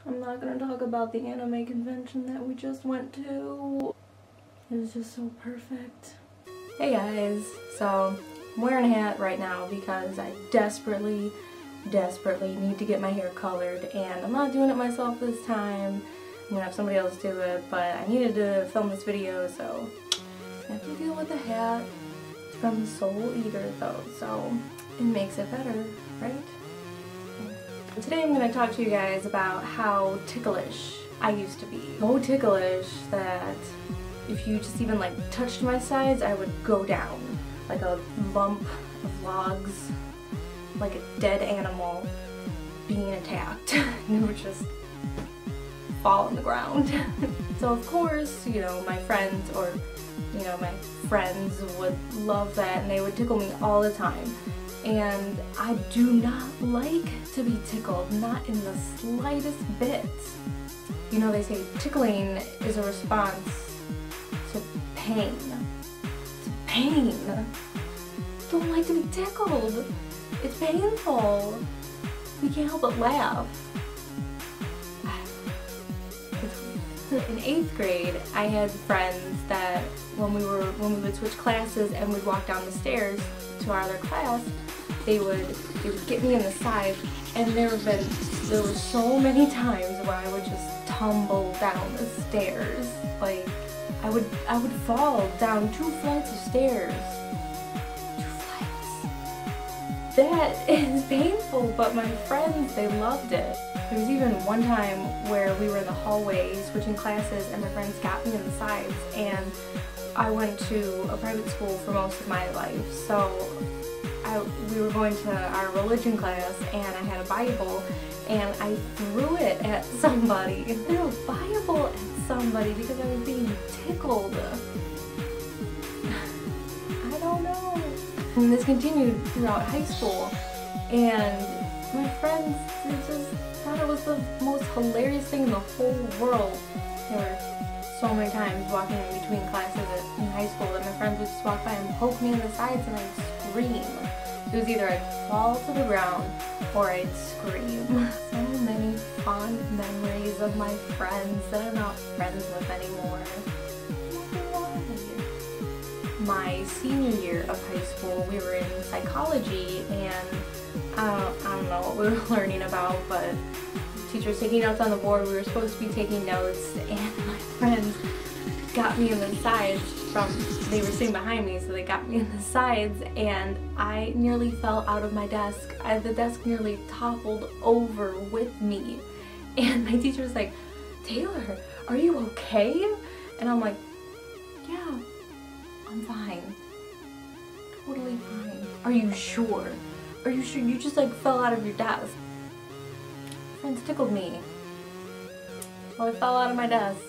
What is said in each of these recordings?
I'm not gonna talk about the anime convention that we just went to. It was just so perfect. Hey guys, so I'm wearing a hat right now because I desperately need to get my hair colored, and I'm not doing it myself this time. I'm gonna have somebody else do it, but I needed to film this video, so I have to deal with the hat. It's from Soul Eater though, so it makes it better, right? Today I'm going to talk to you guys about how ticklish I used to be. So ticklish that if you just even like touched my sides, I would go down like a lump of logs, like a dead animal being attacked. And it would just fall on the ground. So of course, you know, my friends or, you know, my friends would love that and they would tickle me all the time. And I do not like to be tickled, not in the slightest bit. You know, they say tickling is a response to pain. To pain. Don't like to be tickled. It's painful. We can't help but laugh. In 8th grade, I had friends that when we would switch classes and we'd walk down the stairs to our other class, they would get me in the side, and there were so many times where I would just tumble down the stairs. Like I would fall down 2 flights of stairs. 2 flights. That is painful, but my friends, they loved it. There was even one time where we were in the hallway switching classes and my friends got me in the sides, and I went to a private school for most of my life, so we were going to our religion class and I had a Bible and I threw it at somebody. I threw a Bible at somebody because I was being tickled. I don't know. And this continued throughout high school, and my friends just thought it was the most hilarious thing in the whole world. There were so many times walking in between classes in high school that my friends would just walk by and poke me in the sides and I'd scream. It was either I'd fall to the ground or I'd scream. So many fond memories of my friends that I'm not friends with anymore. My senior year of high school, we were in psychology, and I don't know what we were learning about, but the teacher was taking notes on the board. We were supposed to be taking notes, and my friends got me in the sides they were sitting behind me, so they got me in the sides, and I nearly fell out of my desk. The desk nearly toppled over with me, and my teacher was like, "Taylor, are you okay?" And I'm like, "Yeah, I'm fine. Totally fine." "Are you sure? Are you sure you just like fell out of your desk?" Friends tickled me, so I fell out of my desk.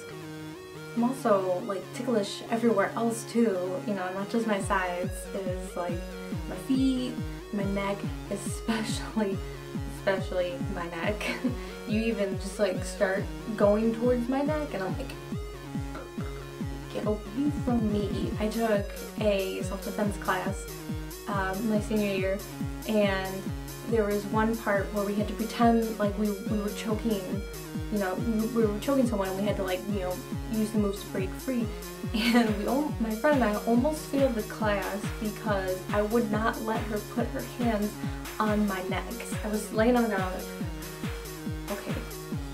I'm also like ticklish everywhere else too, you know, not just my sides. It's like my feet, my neck, especially my neck. You even just like start going towards my neck and I'm like, get away from me. I took a self-defense class my senior year, and there was one part where we had to pretend like we were choking, you know, we were choking someone, and we had to like, you know, use the moves to break free. And my friend and I almost failed the class because I would not let her put her hands on my neck. I was laying on the ground like, okay,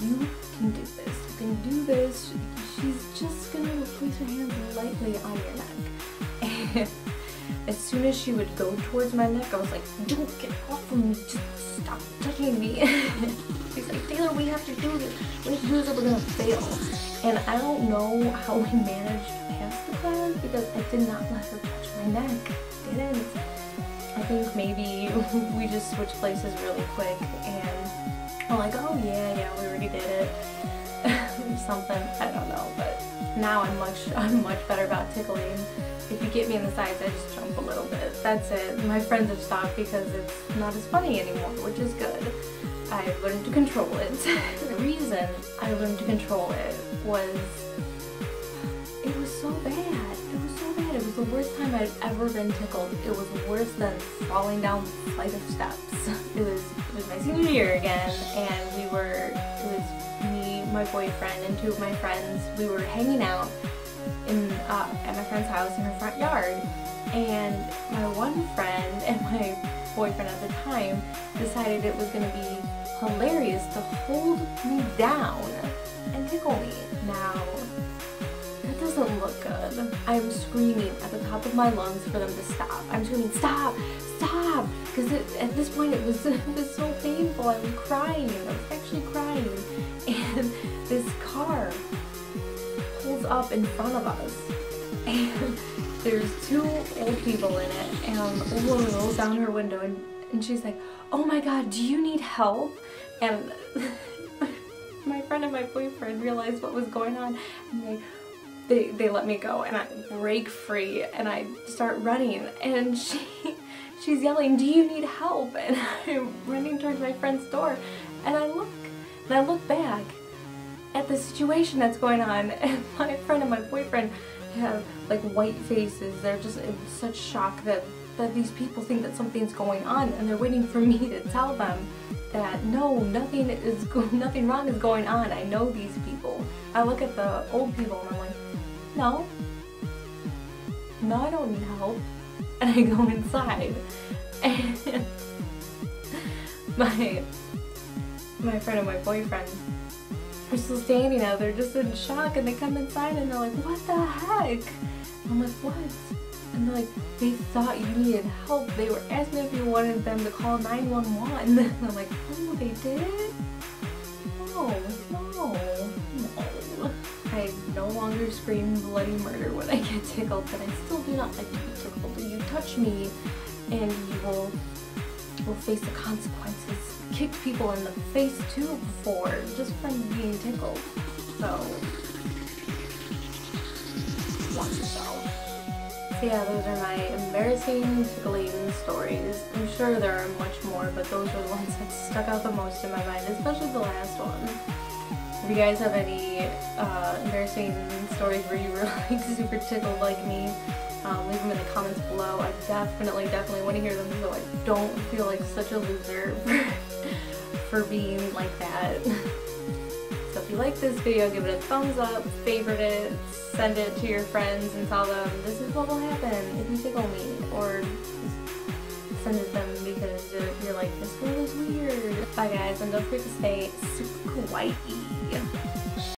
you can do this, you can do this. She's just gonna place her hands lightly on your neck. And as soon as she would go towards my neck, I was like, "Don't get off of me, just stop touching me." She's like, "Taylor, we have to do this. We have to do this or we're gonna fail." And I don't know how we managed to pass the class because I did not let her touch my neck. Didn't. I think maybe we just switched places really quick and I'm like, "Oh yeah, we already did it." Or something. I don't know, but now I'm much better about tickling. If you get me in the sides, I just jump a little bit. That's it. My friends have stopped because it's not as funny anymore, which is good. I've learned to control it. The reason I learned to control it was so bad. It was so bad. It was the worst time I'd ever been tickled. It was worse than falling down a flight of steps. It was my senior year again, and it was me my boyfriend and 2 of my friends, we were hanging out in at my friend's house in her front yard, and my one friend and my boyfriend at the time decided it was going to be hilarious to hold me down and tickle me. Now, that doesn't look good. I'm screaming at the top of my lungs for them to stop. I'm screaming, stop, stop, because at this point it was so painful. I was crying. I was actually crying. And this car pulls up in front of us, and there's 2 old people in it, and the old woman rolls down her window and she's like, oh my god, do you need help? And my friend and my boyfriend realized what was going on, and they let me go, and I break free and I start running, and she's yelling, do you need help? And I'm running towards my friend's door, and I look back at the situation that's going on, and my friend and my boyfriend have like white faces. They're just in such shock that these people think that something's going on, and they're waiting for me to tell them that no, nothing wrong is going on. I know these people. I look at the old people and I'm like, no, I don't need help. And I go inside, and my friend and my boyfriend are still standing out there just in shock, and they come inside and they're like, what the heck? And I'm like, what? And they're like, they thought you needed help. They were asking if you wanted them to call 911. And I'm like, oh, they did? No. I no longer scream bloody murder when I get tickled, but I still do not like to be tickled. You touch me and you will face the consequences. Kicked people in the face too before, just from being tickled. So yeah, those are my embarrassing tickling stories. I'm sure there are much more, but those are the ones that stuck out the most in my mind, especially the last one. If you guys have any embarrassing stories where you were like super tickled like me, leave them in the comments below. I definitely want to hear them, so I don't feel like such a loser for being like that. So if you like this video, give it a thumbs up, favorite it, send it to your friends and tell them this is what will happen if you tickle me, or just send it to them because you're like, this girl is weird. Bye guys, and don't forget to stay super kawaii.